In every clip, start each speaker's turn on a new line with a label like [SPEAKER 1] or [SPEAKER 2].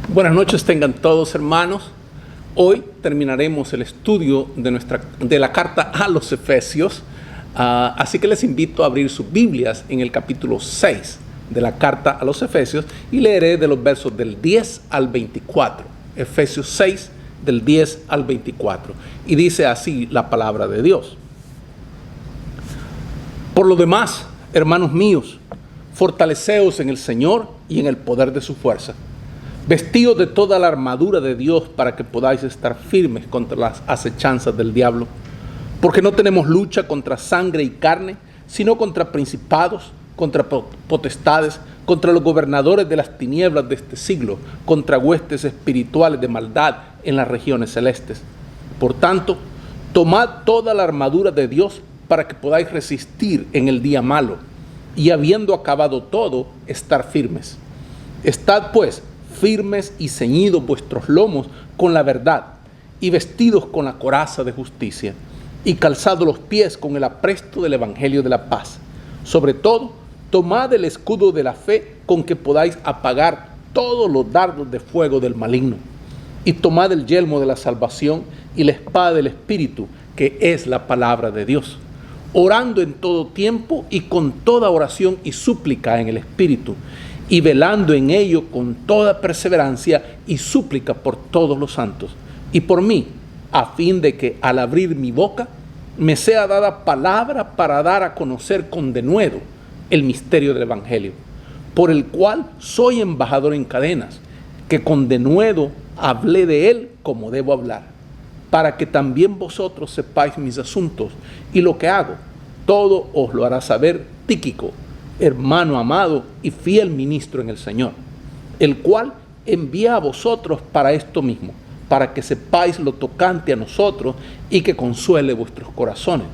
[SPEAKER 1] Buenas noches tengan todos, hermanos. Hoy terminaremos el estudio de la carta a los Efesios, así que les invito a abrir sus Biblias en el capítulo 6 de la carta a los Efesios y leeré de los versos del 10 al 24. Efesios 6, del 10 al 24. Y dice así la palabra de Dios. Por lo demás, hermanos míos, fortaleceos en el Señor y en el poder de su fuerza. Vestidos de toda la armadura de Dios para que podáis estar firmes contra las acechanzas del diablo. Porque no tenemos lucha contra sangre y carne, sino contra principados, contra potestades, contra los gobernadores de las tinieblas de este siglo, contra huestes espirituales de maldad en las regiones celestes. Por tanto, tomad toda la armadura de Dios para que podáis resistir en el día malo, y habiendo acabado todo, estar firmes. Estad pues firmes y ceñidos vuestros lomos con la verdad, y vestidos con la coraza de justicia, y calzados los pies con el apresto del evangelio de la paz. Sobre todo, tomad el escudo de la fe con que podáis apagar todos los dardos de fuego del maligno, y tomad el yelmo de la salvación y la espada del Espíritu, que es la palabra de Dios, orando en todo tiempo y con toda oración y súplica en el Espíritu, y velando en ello con toda perseverancia y súplica por todos los santos, y por mí, a fin de que al abrir mi boca me sea dada palabra para dar a conocer con denuedo el misterio del Evangelio, por el cual soy embajador en cadenas, que con denuedo hablé de él como debo hablar, para que también vosotros sepáis mis asuntos y lo que hago. Todo os lo hará saber Tíquico, hermano amado y fiel ministro en el Señor, el cual envía a vosotros para esto mismo, para que sepáis lo tocante a nosotros y que consuele vuestros corazones.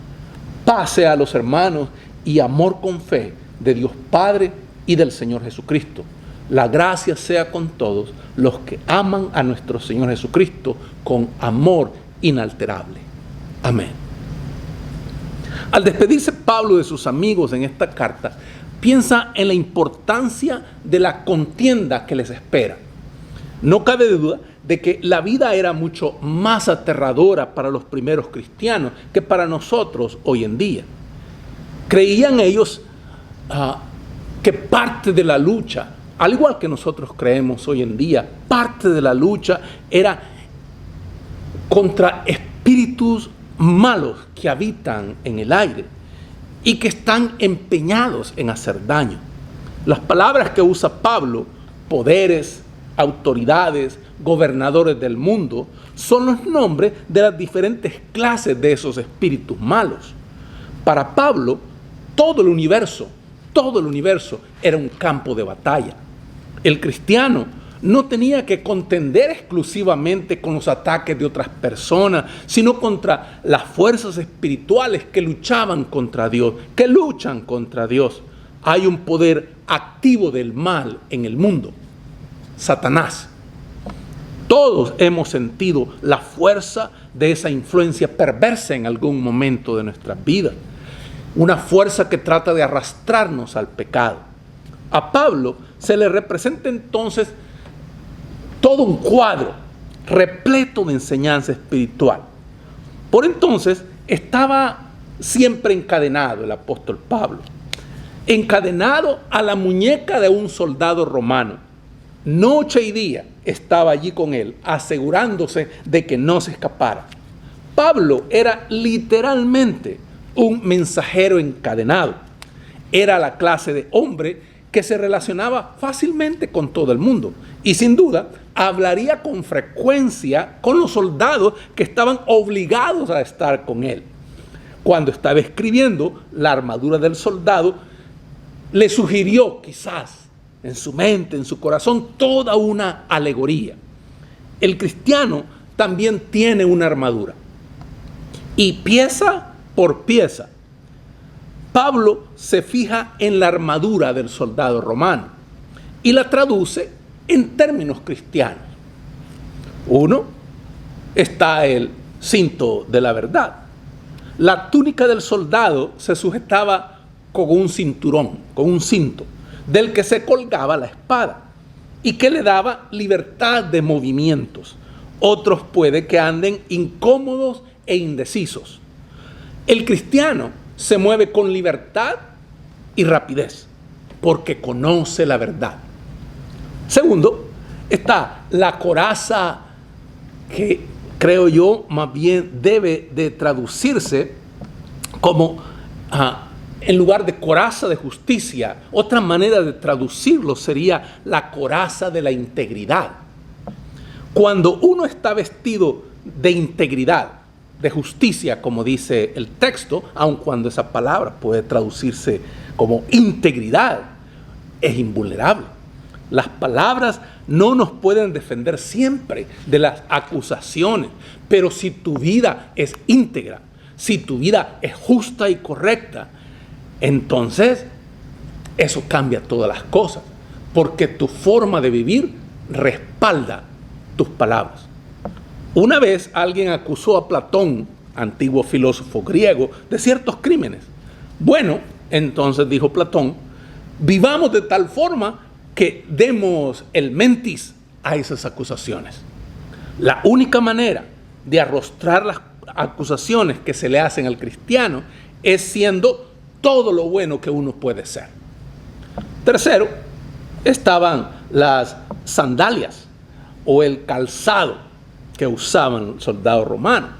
[SPEAKER 1] Paz sea a los hermanos y amor con fe de Dios Padre y del Señor Jesucristo. La gracia sea con todos los que aman a nuestro Señor Jesucristo con amor inalterable. Amén. Al despedirse Pablo de sus amigos en esta carta, piensa en la importancia de la contienda que les espera. No cabe duda de que la vida era mucho más aterradora para los primeros cristianos que para nosotros hoy en día. Creían ellos que parte de la lucha, al igual que nosotros creemos hoy en día, parte de la lucha era contra espíritus malos que habitan en el aire y que están empeñados en hacer daño. Las palabras que usa Pablo, poderes, autoridades, gobernadores del mundo, son los nombres de las diferentes clases de esos espíritus malos. Para Pablo, todo el universo era un campo de batalla. El cristiano no tenía que contender exclusivamente con los ataques de otras personas, sino contra las fuerzas espirituales que luchaban contra Dios, que luchan contra Dios. Hay un poder activo del mal en el mundo, Satanás. Todos hemos sentido la fuerza de esa influencia perversa en algún momento de nuestras vidas. Una fuerza que trata de arrastrarnos al pecado. A Pablo se le representa entonces todo un cuadro repleto de enseñanza espiritual. Por entonces estaba siempre encadenado el apóstol Pablo, encadenado a la muñeca de un soldado romano. Noche y día estaba allí con él, asegurándose de que no se escapara. Pablo era literalmente un mensajero encadenado. Era la clase de hombre que se relacionaba fácilmente con todo el mundo y sin duda hablaría con frecuencia con los soldados que estaban obligados a estar con él. Cuando estaba escribiendo la armadura del soldado, le sugirió quizás en su mente, en su corazón, toda una alegoría. El cristiano también tiene una armadura y pieza por pieza Pablo se fija en la armadura del soldado romano y la traduce en términos cristianos. Uno, está el cinto de la verdad. La túnica del soldado se sujetaba con un cinturón, con un cinto, del que se colgaba la espada. y que le daba libertad de movimientos. Otros puede que anden incómodos e indecisos. El cristiano se mueve con libertad y rapidez porque conoce la verdad. Segundo, está la coraza, que creo yo más bien debe de traducirse como en lugar de coraza de justicia. Otra manera de traducirlo sería la coraza de la integridad. Cuando uno está vestido de integridad, de justicia, como dice el texto, aun cuando esa palabra puede traducirse como integridad, es invulnerable. Las palabras no nos pueden defender siempre de las acusaciones, pero si tu vida es íntegra, si tu vida es justa y correcta, entonces eso cambia todas las cosas, porque tu forma de vivir respalda tus palabras. Una vez alguien acusó a Platón, antiguo filósofo griego, de ciertos crímenes. Bueno, entonces dijo Platón, vivamos de tal forma que demos el mentis a esas acusaciones. La única manera de arrostrar las acusaciones que se le hacen al cristiano es siendo todo lo bueno que uno puede ser. Tercero, estaban las sandalias o el calzado que usaban los soldados romanos.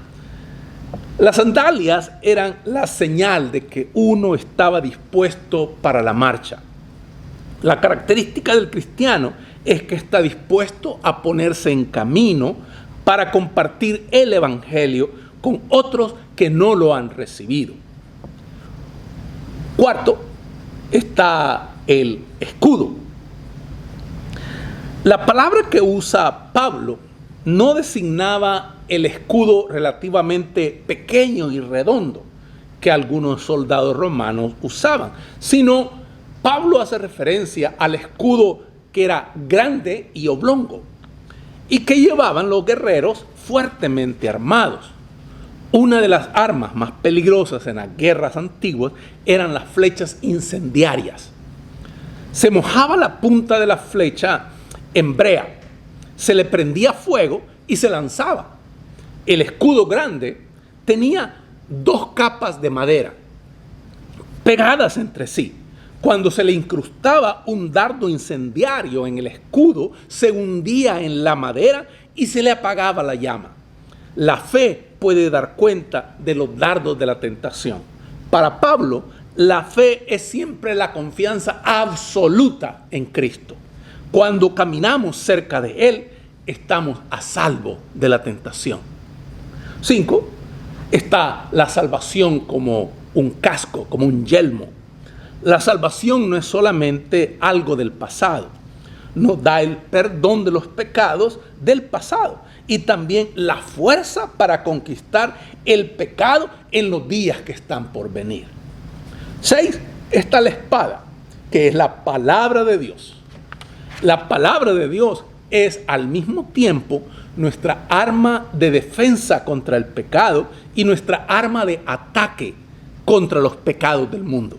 [SPEAKER 1] Las sandalias eran la señal de que uno estaba dispuesto para la marcha. La característica del cristiano es que está dispuesto a ponerse en camino para compartir el evangelio con otros que no lo han recibido. Cuarto, está el escudo. La palabra que usa Pablo no designaba el escudo relativamente pequeño y redondo que algunos soldados romanos usaban, sino Pablo hace referencia al escudo que era grande y oblongo y que llevaban los guerreros fuertemente armados. Una de las armas más peligrosas en las guerras antiguas eran las flechas incendiarias. Se mojaba la punta de la flecha en brea, se le prendía fuego y se lanzaba. El escudo grande tenía 2 capas de madera pegadas entre sí. Cuando se le incrustaba un dardo incendiario en el escudo, se hundía en la madera y se le apagaba la llama. La fe puede dar cuenta de los dardos de la tentación. Para Pablo, la fe es siempre la confianza absoluta en Cristo. Cuando caminamos cerca de Él, estamos a salvo de la tentación. 5. Está la salvación como un casco, como un yelmo. La salvación no es solamente algo del pasado. Nos da el perdón de los pecados del pasado y también la fuerza para conquistar el pecado en los días que están por venir. 6. Está la espada, que es la palabra de Dios. La palabra de Dios es al mismo tiempo nuestra arma de defensa contra el pecado y nuestra arma de ataque contra los pecados del mundo.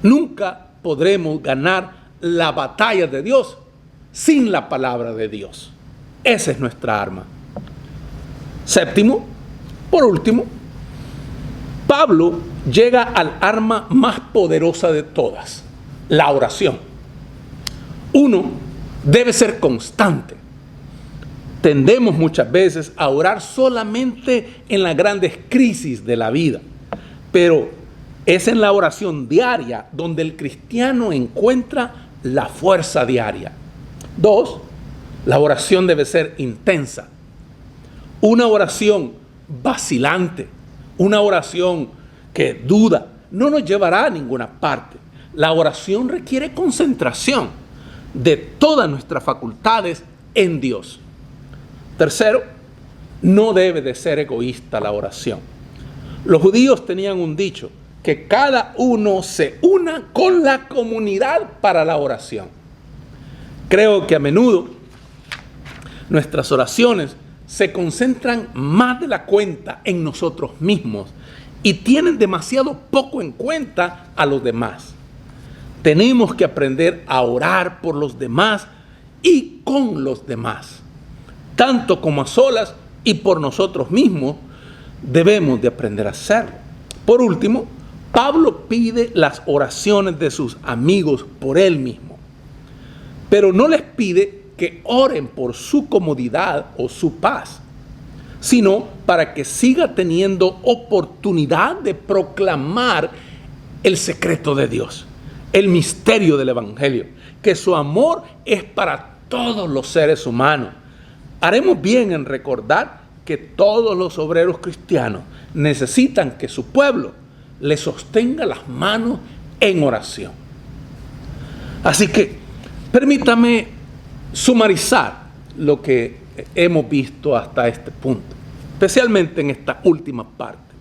[SPEAKER 1] Nunca podremos ganar la batalla de Dios sin la palabra de Dios. Esa es nuestra arma. 7, por último, Pablo llega al arma más poderosa de todas, la oración. Uno debe ser constante. Tendemos muchas veces a orar solamente en las grandes crisis de la vida, pero es en la oración diaria donde el cristiano encuentra la fuerza diaria. 2, la oración debe ser intensa. Una oración vacilante, una oración que duda, no nos llevará a ninguna parte. La oración requiere concentración de todas nuestras facultades en Dios. 3, no debe de ser egoísta la oración. Los judíos tenían un dicho, que cada uno se una con la comunidad para la oración. Creo que a menudo nuestras oraciones se concentran más de la cuenta en nosotros mismos y tienen demasiado poco en cuenta a los demás. Tenemos que aprender a orar por los demás y con los demás, tanto como a solas y por nosotros mismos, debemos de aprender a hacerlo. Por último, Pablo pide las oraciones de sus amigos por él mismo, pero no les pide que oren por su comodidad o su paz, sino para que siga teniendo oportunidad de proclamar el secreto de Dios, el misterio del Evangelio, que su amor es para todos los seres humanos. Haremos bien en recordar que todos los obreros cristianos necesitan que su pueblo le sostenga las manos en oración. Así que permítame sumarizar lo que hemos visto hasta este punto, especialmente en esta última parte.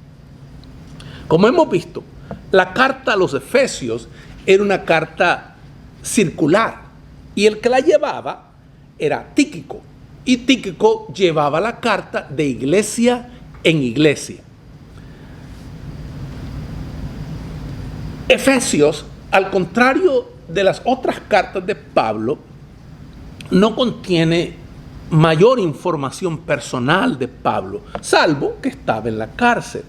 [SPEAKER 1] Como hemos visto, la carta a los Efesios era una carta circular y el que la llevaba era Tíquico, y Tíquico llevaba la carta de iglesia en iglesia. Efesios, al contrario de las otras cartas de Pablo, no contiene mayor información personal de Pablo, salvo que estaba en la cárcel.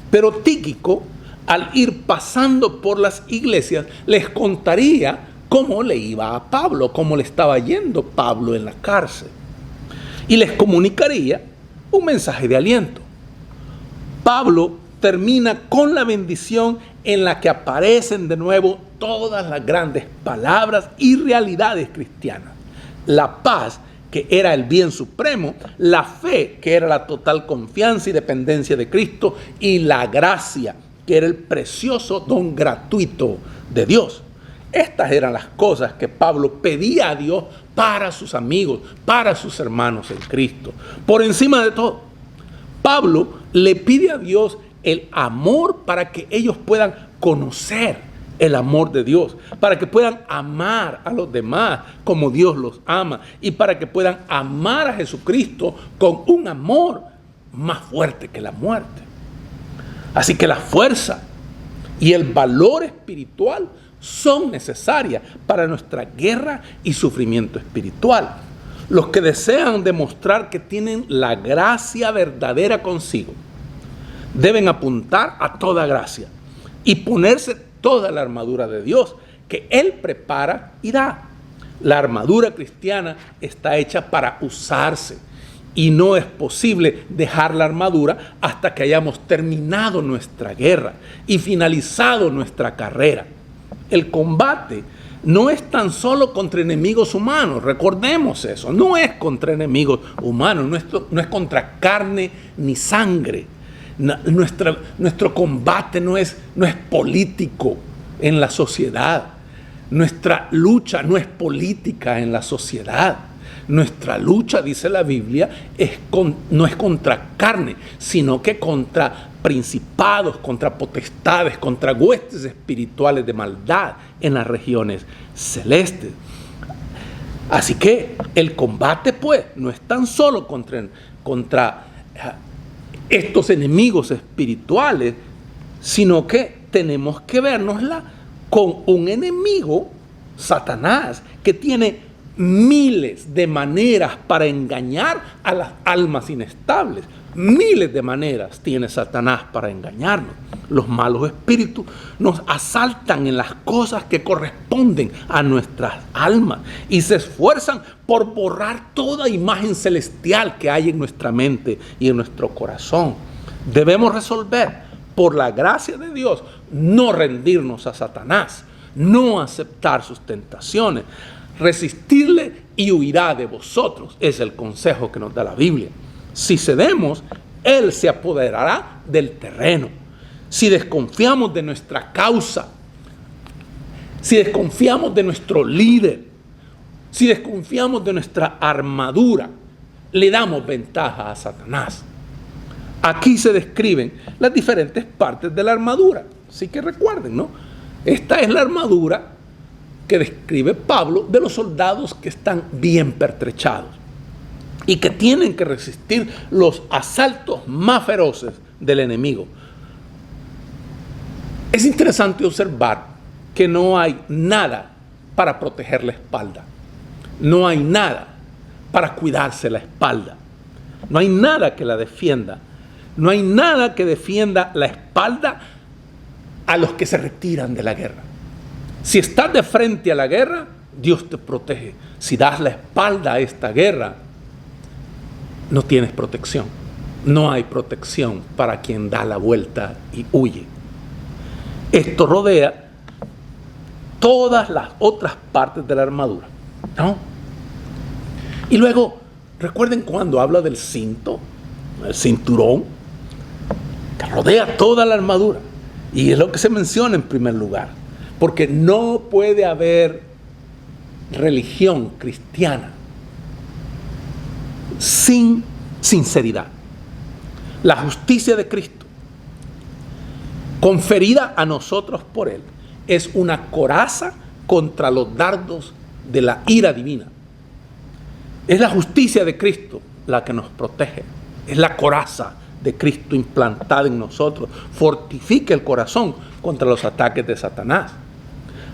[SPEAKER 1] Pero Tíquico, al ir pasando por las iglesias, les contaría cómo le iba a Pablo, cómo le estaba yendo Pablo en la cárcel. Y les comunicaría un mensaje de aliento. Pablo termina con la bendición en la que aparecen de nuevo todas las grandes palabras y realidades cristianas. La paz, que era el bien supremo, la fe, que era la total confianza y dependencia de Cristo, y la gracia, que era el precioso don gratuito de Dios. Estas eran las cosas que Pablo pedía a Dios para sus amigos, para sus hermanos en Cristo. Por encima de todo, Pablo le pide a Dios el amor para que ellos puedan conocer el amor de Dios, para que puedan amar a los demás como Dios los ama y para que puedan amar a Jesucristo con un amor más fuerte que la muerte. Así que la fuerza y el valor espiritual son necesarias para nuestra guerra y sufrimiento espiritual. Los que desean demostrar que tienen la gracia verdadera consigo deben apuntar a toda gracia y ponerse toda la armadura de Dios que Él prepara y da. La armadura cristiana está hecha para usarse y no es posible dejar la armadura hasta que hayamos terminado nuestra guerra y finalizado nuestra carrera. El combate no es tan solo contra enemigos humanos, recordemos eso, no es contra enemigos humanos, no es contra carne ni sangre. Nuestro combate no es político en la sociedad. Nuestra lucha no es política en la sociedad. Nuestra lucha, dice la Biblia, no es contra carne, sino que contra principados, contra potestades, contra huestes espirituales de maldad en las regiones celestes. Así que el combate, pues, no es tan solo contra estos enemigos espirituales, sino que tenemos que vernosla con un enemigo, Satanás, que tiene miles de maneras para engañar a las almas inestables. Miles de maneras tiene Satanás para engañarnos. Los malos espíritus nos asaltan en las cosas que corresponden a nuestras almas y se esfuerzan por borrar toda imagen celestial que hay en nuestra mente y en nuestro corazón. Debemos resolver, por la gracia de Dios, no rendirnos a Satanás, no aceptar sus tentaciones, resistirle y huirá de vosotros. Es el consejo que nos da la Biblia. Si cedemos, Él se apoderará del terreno. Si desconfiamos de nuestra causa, si desconfiamos de nuestro líder, si desconfiamos de nuestra armadura, le damos ventaja a Satanás. Aquí se describen las diferentes partes de la armadura. Así que recuerden, ¿no? Esta es la armadura que describe Pablo de los soldados que están bien pertrechados y que tienen que resistir los asaltos más feroces del enemigo. Es interesante observar que no hay nada para proteger la espalda. No hay nada para cuidarse la espalda. No hay nada que la defienda. No hay nada que defienda la espalda a los que se retiran de la guerra. Si estás de frente a la guerra, Dios te protege. Si das la espalda a esta guerra, no tienes protección. No hay protección para quien da la vuelta y huye. Esto rodea todas las otras partes de la armadura, ¿no? Y luego, recuerden cuando habla del cinto, el cinturón, que rodea toda la armadura. Y es lo que se menciona en primer lugar. Porque no puede haber religión cristiana sin sinceridad. La justicia de Cristo, conferida a nosotros por Él, es una coraza contra los dardos de la ira divina. Es la justicia de Cristo la que nos protege. Es la coraza de Cristo implantada en nosotros. Fortifica el corazón contra los ataques de Satanás.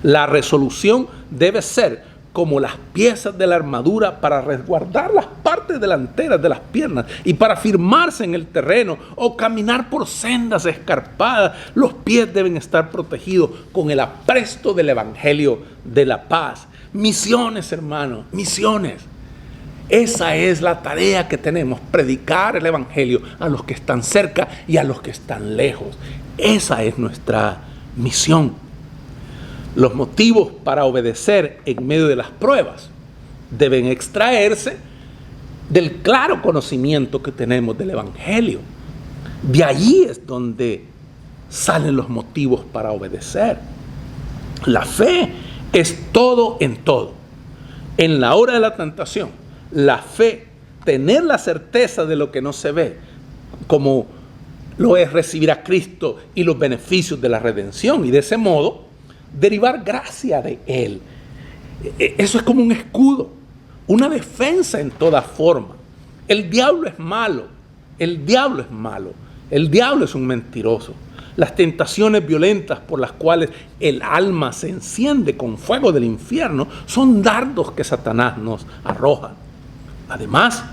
[SPEAKER 1] La resolución debe ser como las piezas de la armadura para resguardar las partes delanteras de las piernas y para firmarse en el terreno o caminar por sendas escarpadas. Los pies deben estar protegidos con el apresto del Evangelio de la paz. Misiones, hermanos, misiones. Esa es la tarea que tenemos, predicar el Evangelio a los que están cerca y a los que están lejos. Esa es nuestra misión. Los motivos para obedecer en medio de las pruebas deben extraerse del claro conocimiento que tenemos del Evangelio. De allí es donde salen los motivos para obedecer. La fe es todo en todo. En la hora de la tentación, la fe, tener la certeza de lo que no se ve, como lo es recibir a Cristo y los beneficios de la redención, y de ese modo derivar gracia de Él. Eso es como un escudo, una defensa en toda forma. El diablo es malo, el diablo es malo, el diablo es un mentiroso. Las tentaciones violentas por las cuales el alma se enciende con fuego del infierno son dardos que Satanás nos arroja. Además,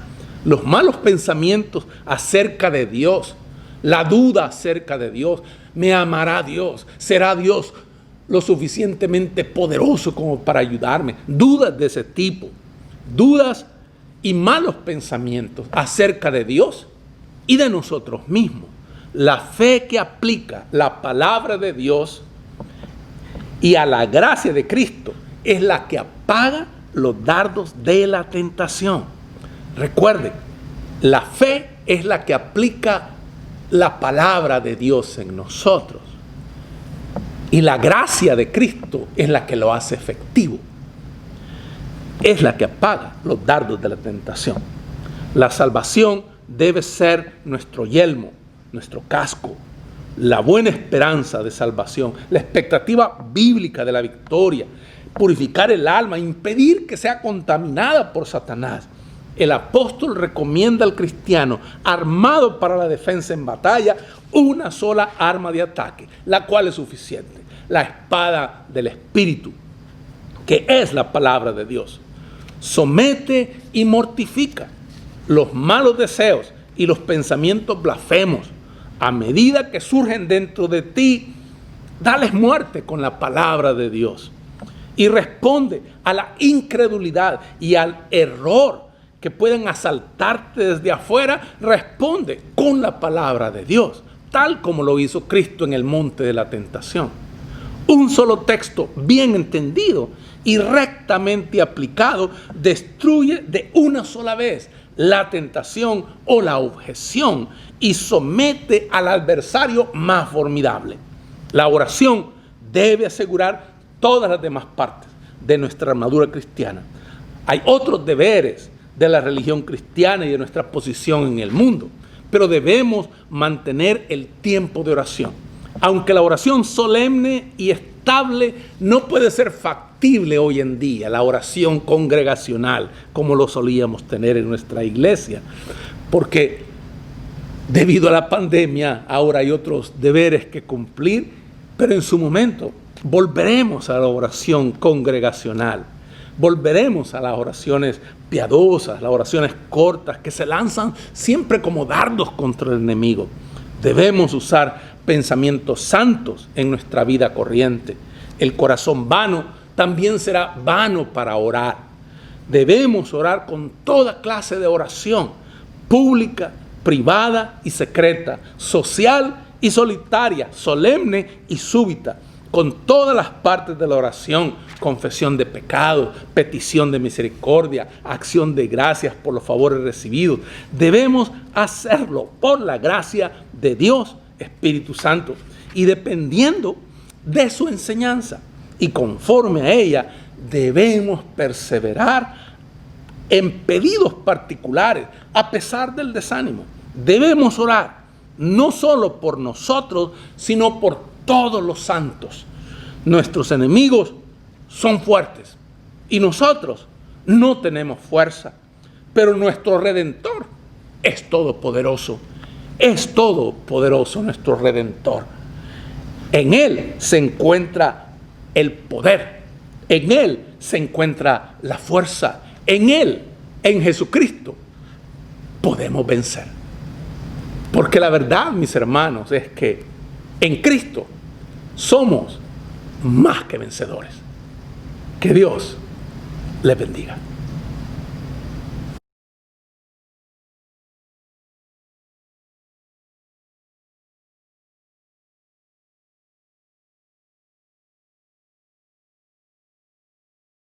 [SPEAKER 1] los malos pensamientos acerca de Dios, la duda acerca de Dios, ¿me amará Dios? ¿Será Dios lo suficientemente poderoso como para ayudarme? Dudas de ese tipo, dudas y malos pensamientos acerca de Dios y de nosotros mismos. La fe que aplica la palabra de Dios y a la gracia de Cristo es la que apaga los dardos de la tentación. Recuerden, la fe es la que aplica la palabra de Dios en nosotros. Y la gracia de Cristo es la que lo hace efectivo. Es la que apaga los dardos de la tentación. La salvación debe ser nuestro yelmo, nuestro casco, la buena esperanza de salvación, la expectativa bíblica de la victoria, purificar el alma, impedir que sea contaminada por Satanás. El apóstol recomienda al cristiano, armado para la defensa en batalla, una sola arma de ataque, la cual es suficiente: la espada del Espíritu, que es la palabra de Dios. Somete y mortifica los malos deseos y los pensamientos blasfemos. A medida que surgen dentro de ti, dales muerte con la palabra de Dios. Y responde a la incredulidad y al error que pueden asaltarte desde afuera. Responde con la palabra de Dios, tal como lo hizo Cristo en el monte de la tentación. Un solo texto bien entendido y rectamente aplicado destruye de una sola vez la tentación o la objeción y somete al adversario más formidable. La oración debe asegurar todas las demás partes de nuestra armadura cristiana. Hay otros deberes de la religión cristiana y de nuestra posición en el mundo, pero debemos mantener el tiempo de oración. Aunque la oración solemne y estable no puede ser factible hoy en día, la oración congregacional, como lo solíamos tener en nuestra iglesia, porque debido a la pandemia ahora hay otros deberes que cumplir, pero en su momento volveremos a la oración congregacional. Volveremos a las oraciones piadosas, las oraciones cortas que se lanzan siempre como dardos contra el enemigo. Debemos usar pensamientos santos en nuestra vida corriente. El corazón vano también será vano para orar. Debemos orar con toda clase de oración, pública, privada y secreta, social y solitaria, solemne y súbita, con todas las partes de la oración: confesión de pecados, petición de misericordia, acción de gracias por los favores recibidos. Debemos hacerlo por la gracia de Dios, Espíritu Santo, y dependiendo de su enseñanza y conforme a ella, debemos perseverar en pedidos particulares a pesar del desánimo. Debemos orar no solo por nosotros, sino por todos los santos. Nuestros enemigos son fuertes y nosotros no tenemos fuerza, pero nuestro Redentor es todopoderoso. Es todopoderoso nuestro Redentor. En Él se encuentra el poder, en Él se encuentra la fuerza, en Él, en Jesucristo, podemos vencer. Porque la verdad, mis hermanos, es que en Cristo somos más que vencedores. Que Dios les bendiga.